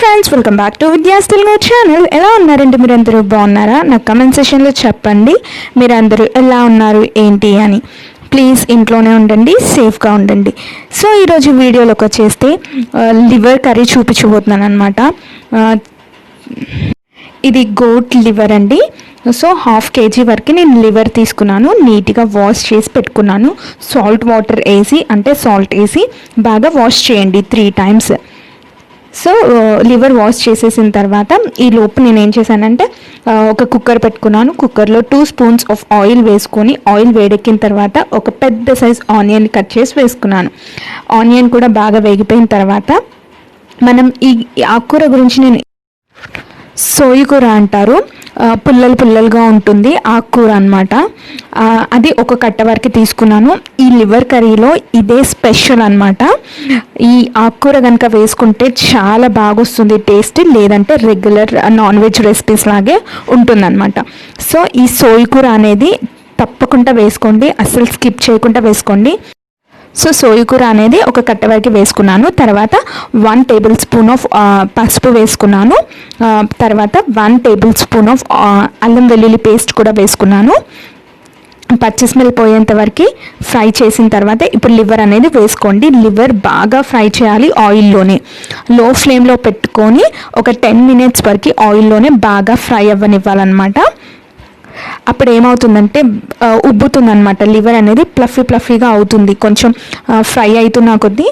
Friends, welcome back to Vidya's Telugu channel. ఎలా ఉన్నారండి? మీరందరూ బాగున్నారా? నాకు కమెంట్ సెక్షన్లో చెప్పండి మీరందరూ ఎలా ఉన్నారు ఏంటి అని. ప్లీజ్ ఇంట్లోనే ఉండండి, సేఫ్గా ఉండండి. సో ఈరోజు వీడియోలోకి వచ్చేస్తే లివర్ కర్రీ చూపించబోతున్నాను అనమాట. ఇది గోట్ లివర్ అండి. సో 1/2 kg వరకు నేను లివర్ తీసుకున్నాను. నీట్గా వాష్ చేసి పెట్టుకున్నాను. సాల్ట్ వాటర్ వేసి, అంటే సాల్ట్ వేసి బాగా వాష్ చేయండి 3 times. సో లివర్ వాష్ చేసేసిన తర్వాత ఈ లోపు నేను ఏం చేశానంటే ఒక కుక్కర్ పెట్టుకున్నాను. కుక్కర్లో 2 spoons ఆఫ్ ఆయిల్ వేసుకొని, ఆయిల్ వేడెక్కిన తర్వాత ఒక పెద్ద సైజ్ ఆనియన్ కట్ చేసి వేసుకున్నాను. ఆనియన్ కూడా బాగా వేగిపోయిన తర్వాత మనం ఈ ఆకుకూర గురించి నేను సోయికూర అంటారు, పుల్లలుగా ఉంటుంది ఆకుకూర అనమాట. అది ఒక కట్ట వరకు తీసుకున్నాను. ఈ లివర్ కర్రీలో ఇదే స్పెషల్ అనమాట. ఈ ఆకుకూర కనుక వేసుకుంటే చాలా బాగా వస్తుంది టేస్ట్, లేదంటే రెగ్యులర్ నాన్ వెజ్ రెసిపీస్ లాగే ఉంటుందన్నమాట. సో ఈ సోయికూర అనేది తప్పకుండా వేసుకోండి, అస్సలు స్కిప్ చేయకుండా వేసుకోండి. సో సోయికూర అనేది ఒక కట్ట వరకు వేసుకున్నాను. తర్వాత 1 tablespoon ఆఫ్ పసుపు వేసుకున్నాను. తర్వాత 1 tablespoon ఆఫ్ అల్లం వెల్లుల్లి పేస్ట్ కూడా వేసుకున్నాను. పచ్చి స్మెల్ పోయేంత వరకు ఫ్రై చేసిన తర్వాత ఇప్పుడు లివర్ అనేది వేసుకోండి. లివర్ బాగా ఫ్రై చేయాలి ఆయిల్లోనే. లో ఫ్లేమ్లో పెట్టుకొని ఒక 10 minutes వరకు ఆయిల్లోనే బాగా ఫ్రై అవ్వనివ్వాలన్నమాట. అప్పుడు ఏమవుతుందంటే ఉబ్బుతుంది అనమాట. లివర్ అనేది ప్లఫీగా అవుతుంది. కొంచెం ఫ్రై అవుతున్న కొద్దీ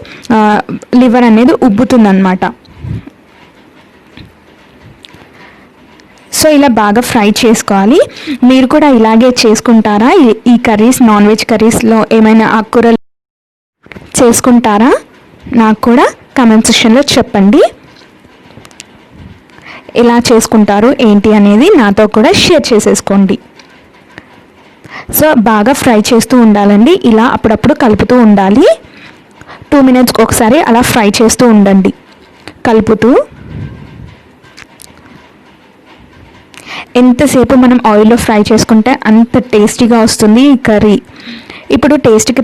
లివర్ అనేది ఉబ్బుతుంది అనమాట. సో ఇలా బాగా ఫ్రై చేసుకోవాలి. మీరు కూడా ఇలాగే చేసుకుంటారా? ఈ కర్రీస్, నాన్ వెజ్ కర్రీస్లో ఏమైనా ఆకుకూరలు చేసుకుంటారా? నాకు కూడా కామెంట్ సెక్షన్లో చెప్పండి. ఎలా చేసుకుంటారు ఏంటి అనేది నాతో కూడా షేర్ చేసేసుకోండి. సో బాగా ఫ్రై చేస్తూ ఉండాలండి. ఇలా అప్పుడప్పుడు కలుపుతూ ఉండాలి. 2 minutes ఒకసారి అలా ఫ్రై చేస్తూ ఉండండి కలుపుతూ. ఎంతసేపు మనం ఆయిల్లో ఫ్రై చేసుకుంటే అంత టేస్టీగా వస్తుంది ఈ కర్రీ. ఇప్పుడు టేస్ట్కి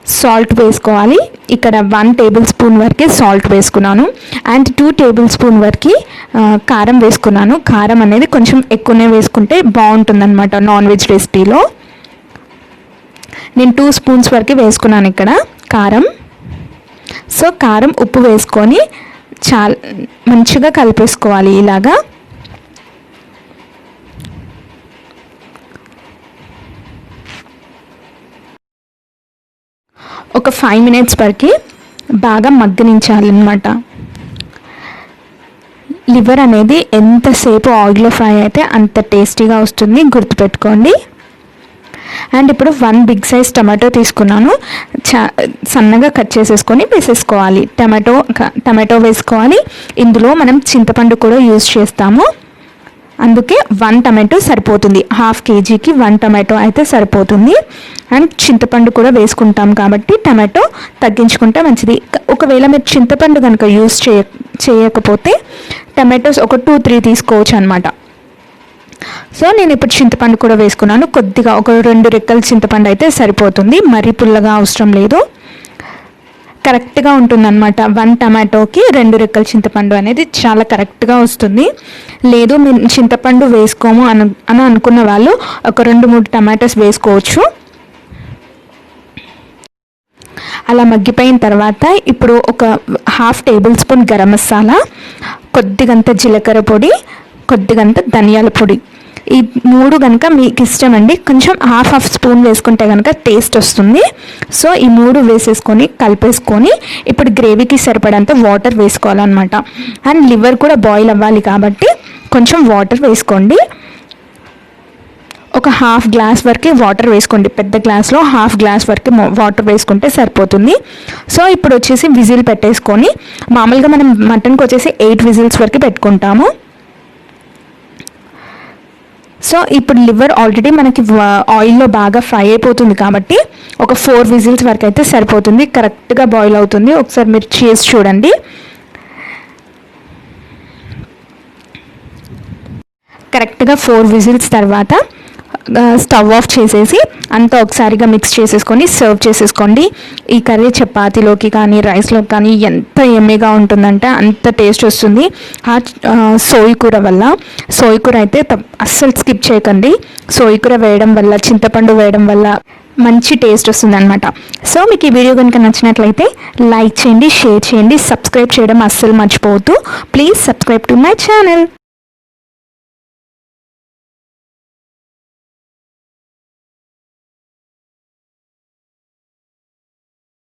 సాల్ట్ వేసుకోవాలి. ఇక్కడ 1 tablespoon వరకు సాల్ట్ వేసుకున్నాను. అండ్ 2 tablespoon వరకు కారం వేసుకున్నాను. కారం అనేది కొంచెం ఎక్కువనే వేసుకుంటే బాగుంటుందన్నమాట నాన్ వెజ్ రెసిపీలో. నేను 2 spoons వరకు వేసుకున్నాను ఇక్కడ కారం. సో కారం, ఉప్పు వేసుకొని చాలా మంచిగా కలిపేసుకోవాలి ఇలాగా. ఒక 5 minutes వరకు బాగా మగ్గనించాలన్నమాట. లివర్ అనేది ఎంతసేపు ఆయిల్లో ఫ్రై అయితే అంత టేస్టీగా వస్తుంది, గుర్తుపెట్టుకోండి. అండ్ ఇప్పుడు 1 big size టమాటో తీసుకున్నాను. సన్నగా కట్ చేసేసుకొని వేసేసుకోవాలి. టమాటో వేసుకోవాలి. ఇందులో మనం చింతపండు కూడా యూజ్ చేస్తాము, అందుకే 1 tomato సరిపోతుంది. 1/2 kgకి 1 tomato అయితే సరిపోతుంది. అండ్ చింతపండు కూడా వేసుకుంటాం కాబట్టి టమాటో తగ్గించుకుంటే మంచిది. ఒకవేళ మీరు చింతపండు కనుక యూజ్ చేయకపోతే టమాటోస్ ఒక 2-3 తీసుకోవచ్చు అనమాట. సో నేను ఇప్పుడు చింతపండు కూడా వేసుకున్నాను. కొద్దిగా ఒక 2 రెక్కల చింతపండు అయితే సరిపోతుంది, మరీ పుల్లగా అవసరం లేదు. కరెక్ట్గా ఉంటుందన్నమాట. 1 tomato-కి 2 రెక్కల చింతపండు అనేది చాలా కరెక్ట్గా వస్తుంది. లేదు మేము చింతపండు వేసుకోము అని అనుకున్న వాళ్ళు ఒక 2-3 tomatoes వేసుకోవచ్చు. అలా మగ్గిపోయిన తర్వాత ఇప్పుడు ఒక 1/2 tablespoon గరం మసాలా, కొద్దిగంత జీలకర్ర పొడి, కొద్దిగంత ధనియాల పొడి. ఈ 3 కనుక మీకు ఇష్టం అండి, కొంచెం హాఫ్ స్పూన్ వేసుకుంటే కనుక టేస్ట్ వస్తుంది. సో ఈ 3 వేసేసుకొని కలిపేసుకొని ఇప్పుడు గ్రేవీకి సరిపడంత వాటర్ వేసుకోవాలన్నమాట. అండ్ లివర్ కూడా బాయిల్ అవ్వాలి కాబట్టి కొంచెం వాటర్ వేసుకోండి. ఒక 1/2 glass వరకు వాటర్ వేసుకోండి. పెద్ద గ్లాస్లో 1/2 glass వరకు వాటర్ వేసుకుంటే సరిపోతుంది. సో ఇప్పుడు వచ్చేసి విజిల్ పెట్టేసుకొని, మామూలుగా మనం మటన్కి వచ్చేసి 8 whistles వరకు పెట్టుకుంటాము. సో ఇప్పుడు లివర్ ఆల్రెడీ మనకి ఆయిల్లో బాగా ఫ్రై అయిపోతుంది కాబట్టి ఒక 4 whistles వరకు అయితే సరిపోతుంది. కరెక్ట్గా బాయిల్ అవుతుంది. ఒకసారి మీరు చేసి చూడండి. కరెక్ట్గా 4 whistles తర్వాత స్టవ్ ఆఫ్ చేసేసి అంతా ఒకసారిగా మిక్స్ చేసేసుకొని సర్వ్ చేసేసుకోండి. ఈ కర్రీ చపాతీలోకి కానీ రైస్లోకి కానీ ఎంత ఎమ్మీగా ఉంటుందంటే అంత టేస్ట్ వస్తుంది సోయి కూర వల్ల. సోయి కూర అయితే అస్సలు స్కిప్ చేయకండి. సోయి కూర వేయడం వల్ల, చింతపండు వేయడం వల్ల మంచి టేస్ట్ వస్తుంది అనమాట. సో మీకు ఈ వీడియో కనుక నచ్చినట్లయితే లైక్ చేయండి, షేర్ చేయండి, సబ్స్క్రైబ్ చేయడం అస్సలు మర్చిపోవద్దు. Please subscribe to my channel.